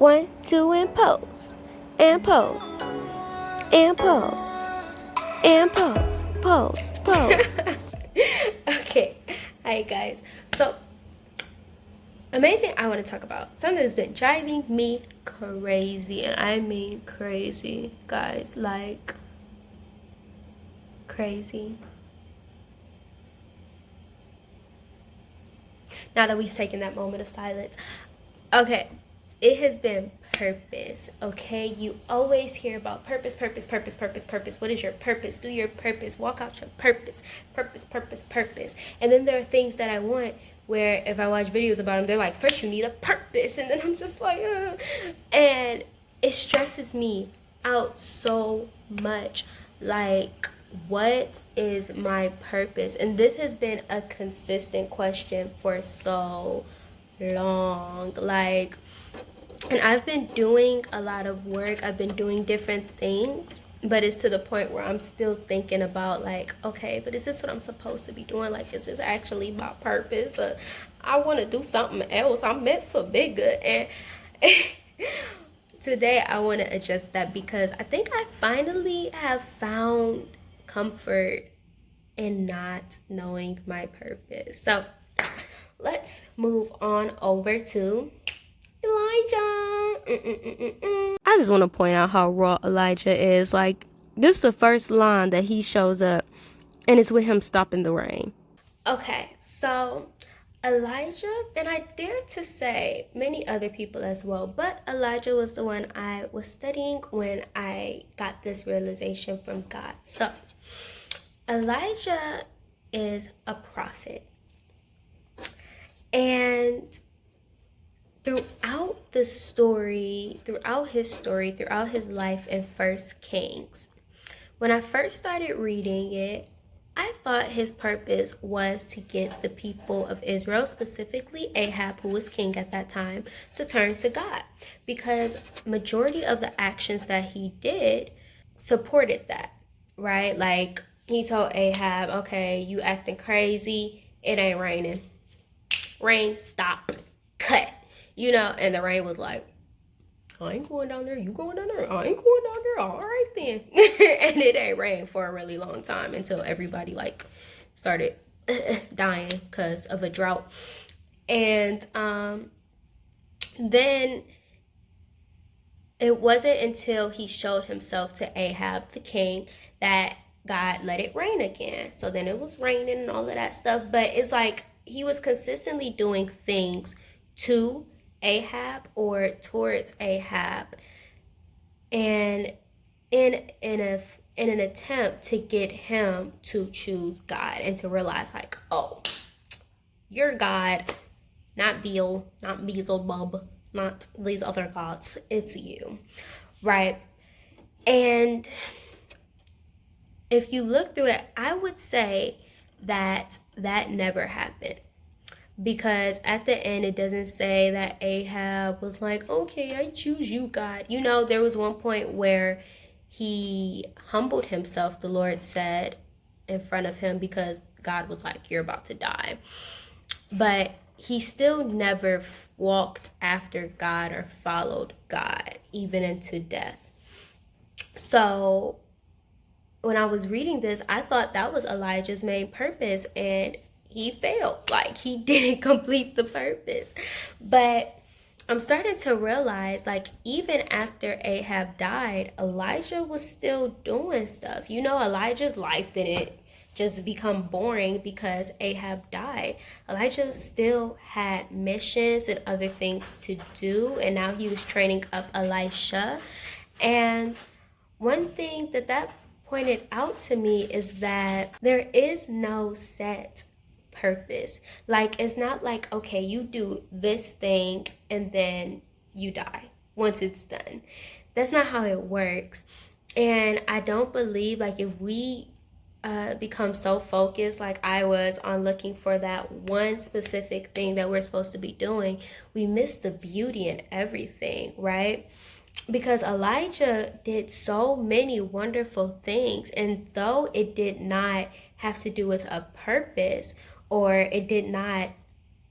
1, 2, and pose. And pose. And pose. And pose. Pose. Pose. Okay. Hi, guys. So, the main thing I want to talk about, something that's been driving me crazy. And I mean crazy, guys. Like, crazy. Now that we've taken that moment of silence. Okay. It has been purpose, okay? You always hear about purpose. What is your purpose? Do your purpose. Walk out your purpose. Purpose. And then there are things that I want where if I watch videos about them, they're like, first you need a purpose. And then I'm just like, and it stresses me out so much. Like, what is my purpose? And this has been a consistent question for so long. Like, and I've been doing a lot of work. I've been doing different things, but it's to the point where I'm still thinking about, like, okay, but is this what I'm supposed to be doing? Like, is this actually my purpose? I want to do something else. I'm meant for bigger. And today I want to address that because I think I finally have found comfort in not knowing my purpose. So let's move on over to Elijah. I just want to point out how raw Elijah is. Like, this is the first line that he shows up, and it's with him stopping the rain. Okay, so Elijah, and I dare to say many other people as well, but Elijah was the one I was studying when I got this realization from God. So, Elijah is a prophet. And throughout his story, throughout his life in First Kings, when I first started reading it, I thought his purpose was to get the people of Israel, specifically Ahab, who was king at that time, to turn to God, because majority of the actions that he did supported that, right? Like, he told Ahab, okay, you acting crazy, it ain't raining. Rain, stop, cut. And the rain was like, I ain't going down there, you going down there, I ain't going down there, all right then. And it ain't rained for a really long time until everybody like started dying because of a drought. And then it wasn't until he showed himself to Ahab the king that God let it rain again. So then it was raining and all of that stuff, but it's like he was consistently doing things to Ahab or towards Ahab, and in an attempt to get him to choose God and to realize, like, oh, you're God, not Baal, not Beelzebub, not these other gods, it's you, right? And if you look through it, I would say that never happened. Because at the end, it doesn't say that Ahab was like, okay, I choose you, God. There was one point where he humbled himself, the Lord said, in front of him, because God was like, you're about to die. But he still never walked after God or followed God, even into death. So when I was reading this, I thought that was Elijah's main purpose, and he failed. Like, he didn't complete the purpose. But I'm starting to realize, like, even after Ahab died, Elijah was still doing stuff. Elijah's life didn't just become boring because Ahab died. Elijah still had missions and other things to do, and now he was training up Elisha. And one thing that pointed out to me is that there is no set purpose. Like, it's not like, okay, you do this thing and then you die once it's done. That's not how it works. And I don't believe, like, if we become so focused, like I was, on looking for that one specific thing that we're supposed to be doing, we miss the beauty in everything, right? Because Elijah did so many wonderful things, and though it did not have to do with a purpose, or it did not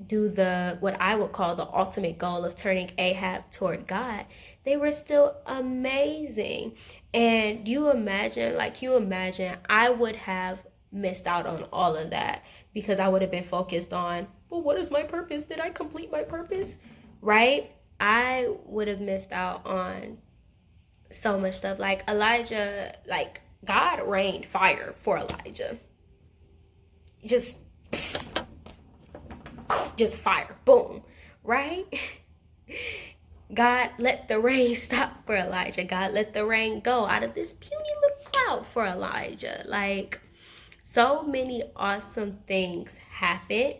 do the what I would call the ultimate goal of turning Ahab toward God, they were still amazing. And you imagine, I would have missed out on all of that because I would have been focused on, well, what is my purpose? Did I complete my purpose? Right? I would have missed out on so much stuff. Like Elijah, like God rained fire for Elijah. Just fire, boom, right? God let the rain stop for Elijah. God let the rain go out of this puny little cloud for Elijah. Like, so many awesome things happened.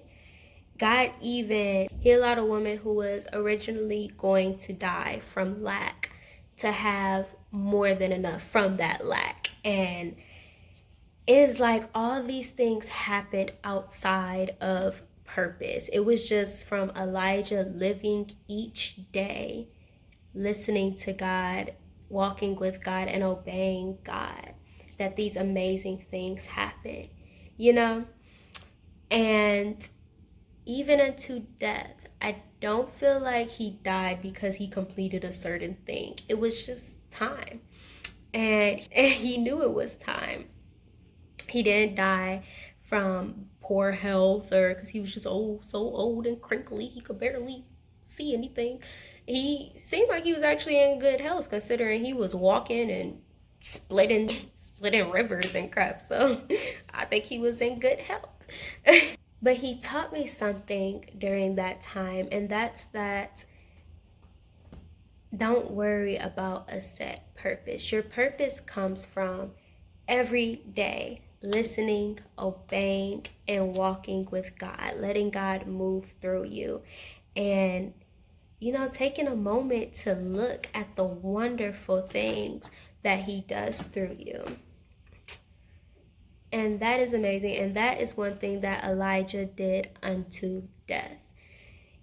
God even healed out a woman who was originally going to die from lack to have more than enough from that lack. And it's like all these things happened outside of purpose. It was just from Elijah living each day, listening to God, walking with God, and obeying God, that these amazing things happen, you know? And even unto death, I don't feel like he died because he completed a certain thing. It was just time. And he knew it was time. He didn't die from poor health or because he was just so old and crinkly he could barely see anything. He seemed like he was actually in good health considering he was walking and splitting rivers and crap. So I think he was in good health. But he taught me something during that time, and that's that don't worry about a set purpose. Your purpose comes from every day listening, obeying, and walking with God, letting God move through you. And, you know, taking a moment to look at the wonderful things that he does through you. And that is amazing. And that is one thing that Elijah did unto death.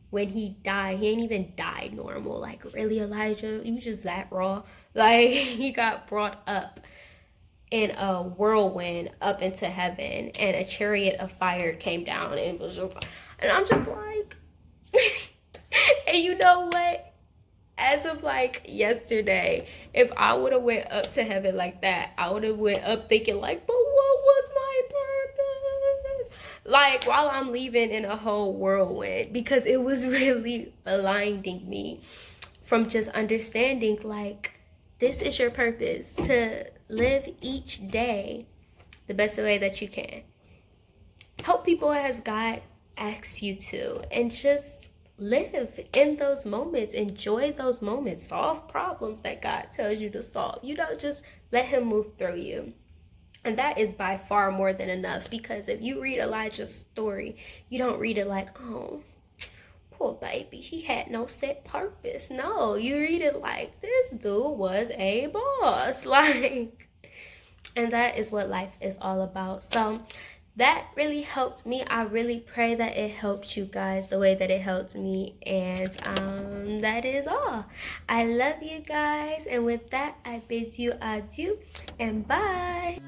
When he died, he ain't even died normal. Like, really, Elijah? You just that raw? Like, he got brought up in a whirlwind up into heaven, and a chariot of fire came down, and it was just, and I'm just like, and you know what? As of like yesterday, if I would have went up to heaven like that, I would have went up thinking like, but what was my purpose? Like, while I'm leaving in a whole whirlwind, because it was really blinding me from just understanding like, this is your purpose, to live each day the best way that you can. Help people as God asks you to, and just live in those moments. Enjoy those moments. Solve problems that God tells you to solve. You don't just let him move through you. And that is by far more than enough, because if you read Elijah's story, you don't read it like, oh, poor baby, he had no set purpose. No, you read it like, this dude was a boss. Like, and that is what life is all about. So that really helped me. I really pray that it helped you guys the way that it helped me. And that is all. I love you guys. And with that, I bid you adieu and bye.